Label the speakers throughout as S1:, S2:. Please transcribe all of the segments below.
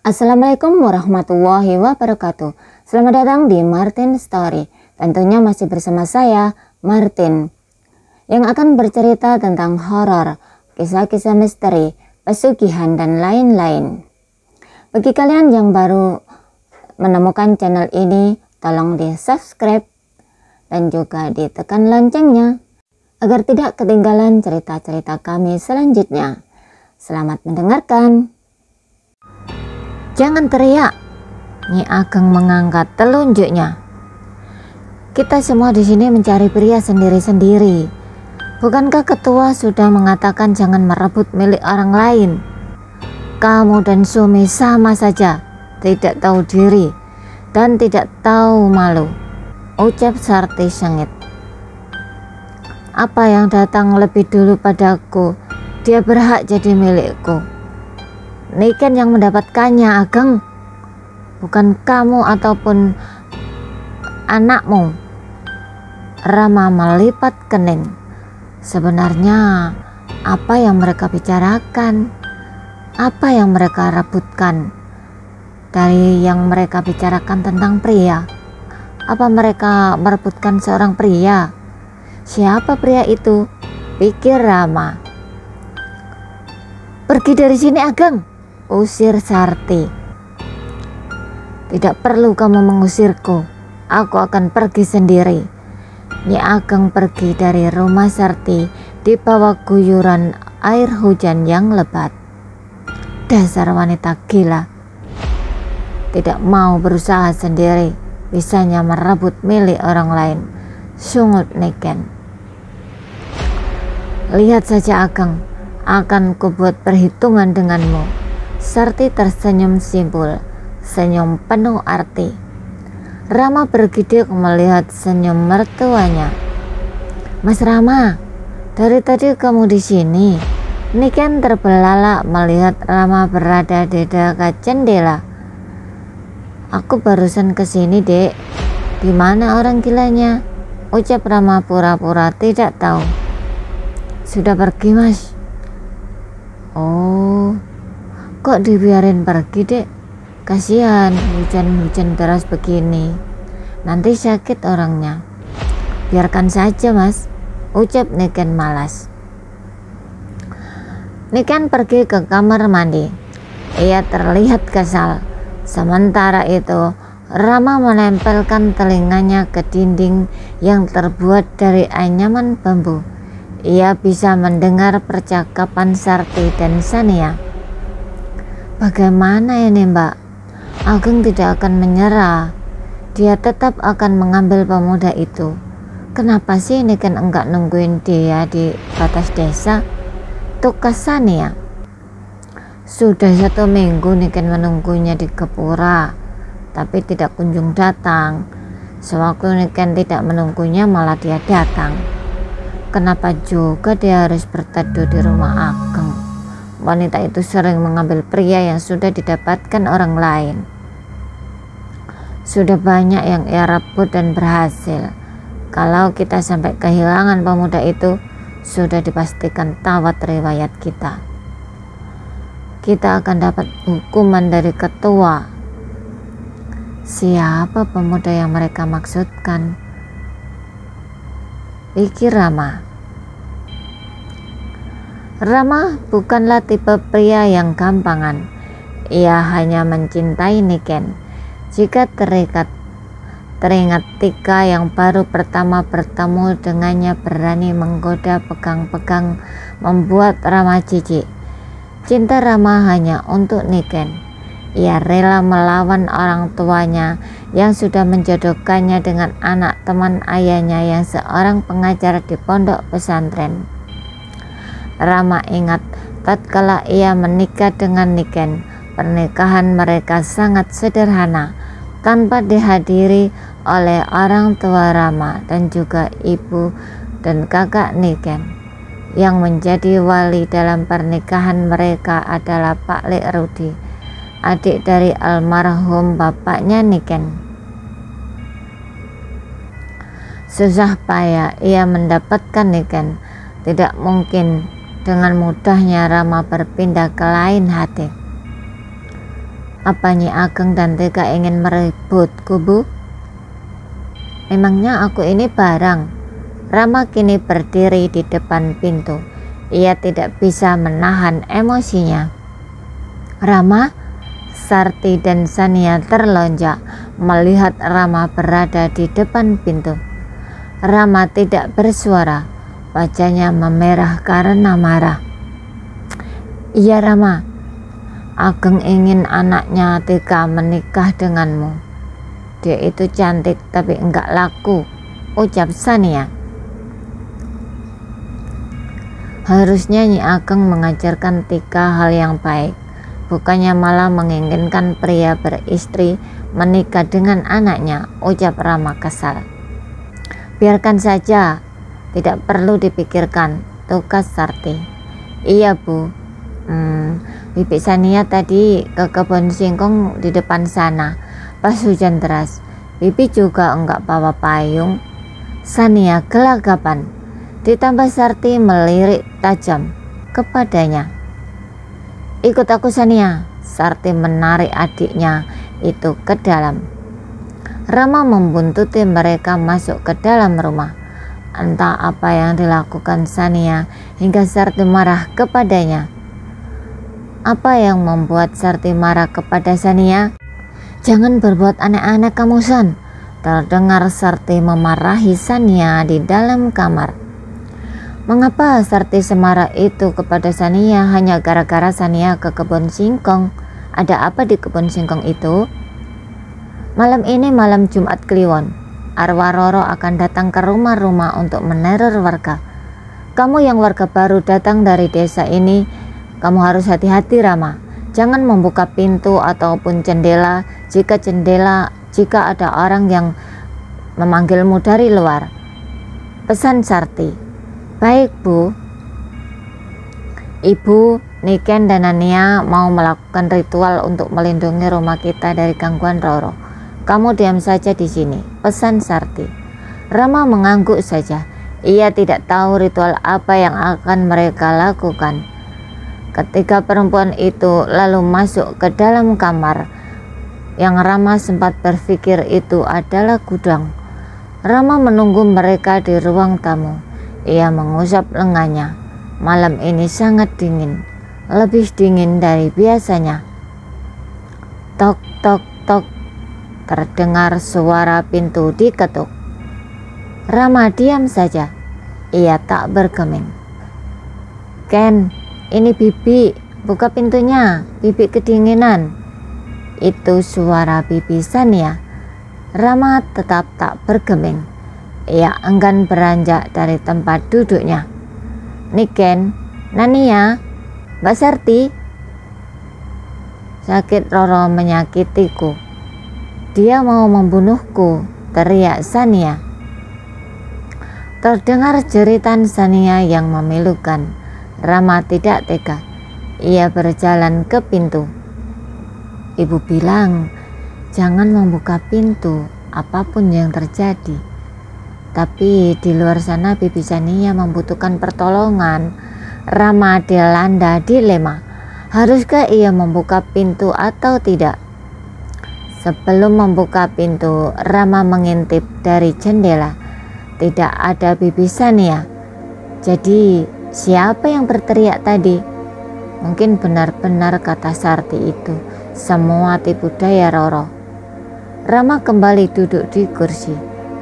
S1: Assalamualaikum warahmatullahi wabarakatuh. Selamat datang di Martin Story. Tentunya masih bersama saya, Martin, yang akan bercerita tentang horor, kisah-kisah misteri, pesugihan, dan lain-lain. Bagi kalian yang baru menemukan channel ini, tolong di subscribe dan juga ditekan loncengnya agar tidak ketinggalan cerita-cerita kami selanjutnya. Selamat mendengarkan. Jangan teriak, Nyi Ageng mengangkat telunjuknya. Kita semua di sini mencari pria sendiri-sendiri. Bukankah ketua sudah mengatakan jangan merebut milik orang lain? Kamu dan Sumi sama saja, tidak tahu diri dan tidak tahu malu, ucap Sarti sengit. Apa yang datang lebih dulu padaku, dia berhak jadi milikku. Niken yang mendapatkannya, Ageng, bukan kamu ataupun anakmu. Rama melipat kening. Sebenarnya apa yang mereka bicarakan? Apa yang mereka rebutkan? Dari yang mereka bicarakan tentang pria, apa mereka merebutkan seorang pria? Siapa pria itu? Pikir Rama. Pergi dari sini, Ageng, usir Sarti. Tidak perlu kamu mengusirku, aku akan pergi sendiri. Nyi Ageng pergi dari rumah Sarti di bawah guyuran air hujan yang lebat. Dasar wanita gila, tidak mau berusaha sendiri, bisanya merebut milik orang lain, sungut Niken. Lihat saja, Ageng, akan kubuat perhitungan denganmu. Sarti tersenyum simpul, senyum penuh arti. Rama bergidik melihat senyum mertuanya. Mas Rama, dari tadi kamu di sini? Niken terbelalak melihat Rama berada di dekat jendela. Aku barusan kesini, Dek. Di mana orang gilanya? Ucap Rama pura-pura tidak tahu. Sudah pergi, Mas. Oh, kok dibiarin pergi, Dek? Kasihan hujan-hujan deras begini, nanti sakit orangnya. Biarkan saja, Mas, ucap Niken malas. Niken pergi ke kamar mandi. Ia terlihat kesal. Sementara itu Rama menempelkan telinganya ke dinding yang terbuat dari anyaman bambu. Ia bisa mendengar percakapan Sarti dan Sania. Bagaimana ini, Mbak? Ageng tidak akan menyerah. Dia tetap akan mengambil pemuda itu. Kenapa sih Niken enggak nungguin dia di batas desa? Tukas Sania. Sudah 1 minggu Niken menunggunya di Gapura, tapi tidak kunjung datang. Sewaktu Niken tidak menunggunya, malah dia datang. Kenapa juga dia harus berteduh di rumah Ageng? Wanita itu sering mengambil pria yang sudah didapatkan orang lain. Sudah banyak yang ia rebut dan berhasil. Kalau kita sampai kehilangan pemuda itu, sudah dipastikan tawat riwayat kita. Kita akan dapat hukuman dari ketua. Siapa pemuda yang mereka maksudkan? Pikir Rama. Rama bukanlah tipe pria yang gampangan. Ia hanya mencintai Niken. Jika teringat Tika yang baru pertama bertemu dengannya berani menggoda pegang-pegang, membuat Rama jijik. Cinta Rama hanya untuk Niken. Ia rela melawan orang tuanya yang sudah menjodohkannya dengan anak teman ayahnya yang seorang pengajar di pondok pesantren. Rama ingat tatkala ia menikah dengan Niken, pernikahan mereka sangat sederhana, tanpa dihadiri oleh orang tua Rama dan juga ibu dan kakak Niken. Yang menjadi wali dalam pernikahan mereka adalah Pak Lek Rudi, adik dari almarhum bapaknya Niken. Susah payah ia mendapatkan Niken. Tidak mungkin dengan mudahnya Rama berpindah ke lain hati. Apa Nyi Ageng dan Tika ingin merebutku, Bu? Memangnya aku ini barang? Rama kini berdiri di depan pintu. Ia tidak bisa menahan emosinya. Rama, Sarti dan Sania terlonjak melihat Rama berada di depan pintu. Rama tidak bersuara, wajahnya memerah karena marah. Iya Rama, Ageng ingin anaknya Tika menikah denganmu. Dia itu cantik tapi enggak laku, ucap Sania. Harusnya Nyi Ageng mengajarkan Tika hal yang baik, bukannya malah menginginkan pria beristri menikah dengan anaknya, ucap Rama kesal. Biarkan saja, tidak perlu dipikirkan, tukas Sarti. Iya Bu, Bibi Sania tadi ke kebun singkong di depan sana, pas hujan deras. Bibi juga enggak bawa payung. Sania gelagapan, ditambah Sarti melirik tajam kepadanya. Ikut aku Sania. Sarti menarik adiknya itu ke dalam. Rama membuntuti mereka masuk ke dalam rumah. Entah apa yang dilakukan Sania hingga Sarti marah kepadanya. Apa yang membuat Sarti marah kepada Sania? Jangan berbuat aneh-aneh kamu San. Terdengar Sarti memarahi Sania di dalam kamar. Mengapa Sarti semarah itu kepada Sania hanya gara-gara Sania ke kebun singkong? Ada apa di kebun singkong itu? Malam ini malam Jumat Kliwon. Arwah Roro akan datang ke rumah-rumah untuk meneror warga. Kamu yang warga baru datang dari desa ini, kamu harus hati-hati Rama. Jangan membuka pintu ataupun jendela jika ada orang yang memanggilmu dari luar. Pesan Sarti. Baik Bu. Ibu, Niken dan Nania mau melakukan ritual untuk melindungi rumah kita dari gangguan Roro. Kamu diam saja di sini, pesan Sarti. Rama mengangguk saja. Ia tidak tahu ritual apa yang akan mereka lakukan. Ketika perempuan itu lalu masuk ke dalam kamar, yang Rama sempat berpikir itu adalah gudang. Rama menunggu mereka di ruang tamu. Ia mengusap lengannya. Malam ini sangat dingin, lebih dingin dari biasanya. Tok tok tok, terdengar suara pintu diketuk. Rama diam saja. Ia tak bergeming. Ken, ini Bibi, buka pintunya, Bibi kedinginan. Itu suara Bibi Sania. Rama tetap tak bergeming. Ia enggan beranjak dari tempat duduknya. Niken, Nania, Mbak Sarti. Sakit Roro menyakitiku. Dia mau membunuhku, teriak Sania. Terdengar jeritan Sania yang memilukan. Rama tidak tega. Ia berjalan ke pintu. Ibu bilang, jangan membuka pintu apapun yang terjadi. Tapi di luar sana Bibi Sania membutuhkan pertolongan. Rama dilanda dilema. Haruskah ia membuka pintu atau tidak? Sebelum membuka pintu, Rama mengintip dari jendela. Tidak ada Bibi Sania. Jadi siapa yang berteriak tadi? Mungkin benar-benar kata Sarti itu semua tipu daya Roro. Rama kembali duduk di kursi.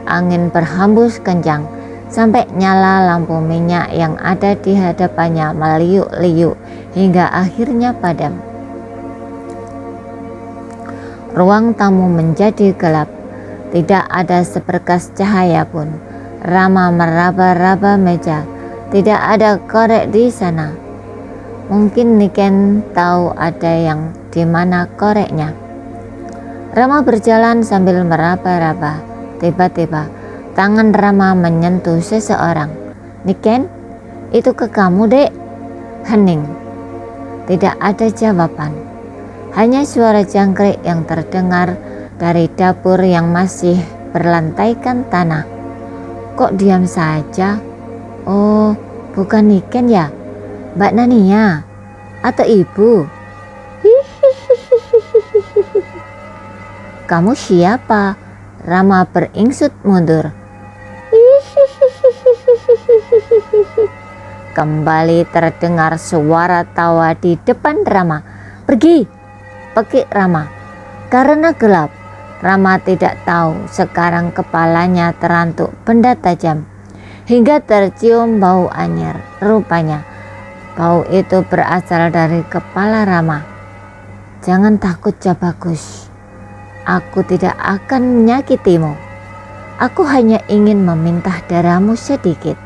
S1: Angin berhembus kencang sampai nyala lampu minyak yang ada di hadapannya meliuk-liuk hingga akhirnya padam. Ruang tamu menjadi gelap. Tidak ada seberkas cahaya pun. Rama meraba-raba meja. Tidak ada korek di sana. Mungkin Niken tahu ada yang di mana koreknya. Rama berjalan sambil meraba-raba. Tiba-tiba tangan Rama menyentuh seseorang. Niken, itu ke kamu dek? Hening. Tidak ada jawaban. Hanya suara jangkrik yang terdengar dari dapur yang masih berlantaikan tanah. Kok diam saja? Oh, bukan Niken ya? Mbak Nania atau ibu? Hihihihihihi. kamu siapa? Rama beringsut mundur. Kembali terdengar suara tawa di depan Rama. Pergi, pekik Rama. Karena gelap, Rama tidak tahu sekarang kepalanya terantuk benda tajam hingga tercium bau anyir. Rupanya bau itu berasal dari kepala Rama. Jangan takut Jabagus, aku tidak akan menyakitimu. Aku hanya ingin meminta darahmu sedikit.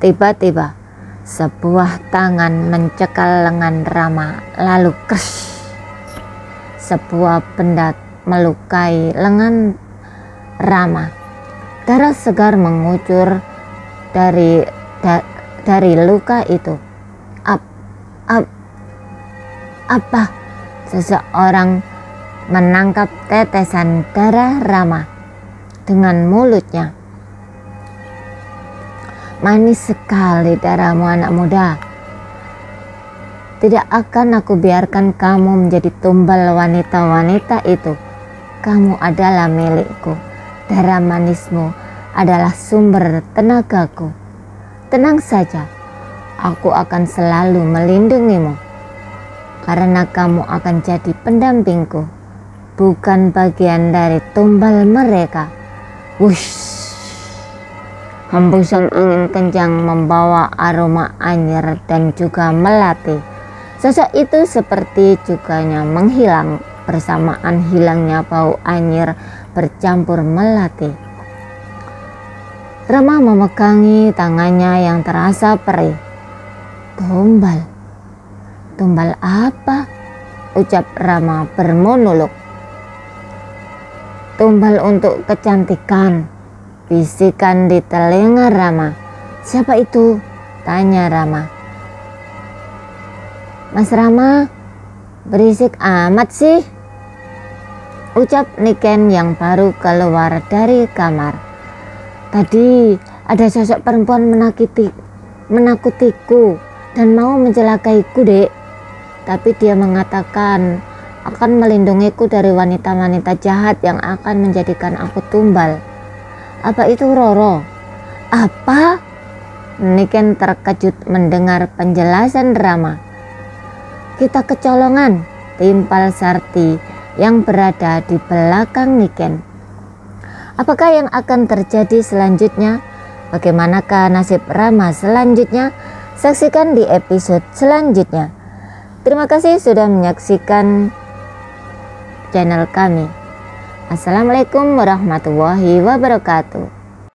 S1: Tiba-tiba sebuah tangan mencekal lengan Rama, lalu kres. Sebuah benda melukai lengan Rama. Darah segar mengucur dari luka itu. Apa? Seseorang menangkap tetesan darah Rama dengan mulutnya. Manis sekali darahmu anak muda. Tidak akan aku biarkan kamu menjadi tumbal wanita-wanita itu. Kamu adalah milikku. Darah manismu adalah sumber tenagaku. Tenang saja, aku akan selalu melindungimu. Karena kamu akan jadi pendampingku, bukan bagian dari tumbal mereka. Wush! Hembusan angin kencang membawa aroma anyir dan juga melati. Sosok itu seperti cukanya menghilang bersamaan hilangnya bau anyir bercampur melati. Rama memegangi tangannya yang terasa perih. Tumbal. Tumbal apa? Ucap Rama bermonolog. Tumbal untuk kecantikan, bisikan di telinga Rama. Siapa itu? Tanya Rama. Mas Rama, berisik amat sih, ucap Niken yang baru keluar dari kamar. Tadi ada sosok perempuan menakutiku dan mau mencelakaiku, Dek. Tapi dia mengatakan akan melindungiku dari wanita-wanita jahat yang akan menjadikan aku tumbal. Apa itu Roro? Apa? Niken terkejut mendengar penjelasan Rama. Kita kecolongan, timpal Sarti yang berada di belakang Niken. Apakah yang akan terjadi selanjutnya? Bagaimanakah nasib Rama selanjutnya? Saksikan di episode selanjutnya. Terima kasih sudah menyaksikan channel kami. Assalamualaikum warahmatullahi wabarakatuh.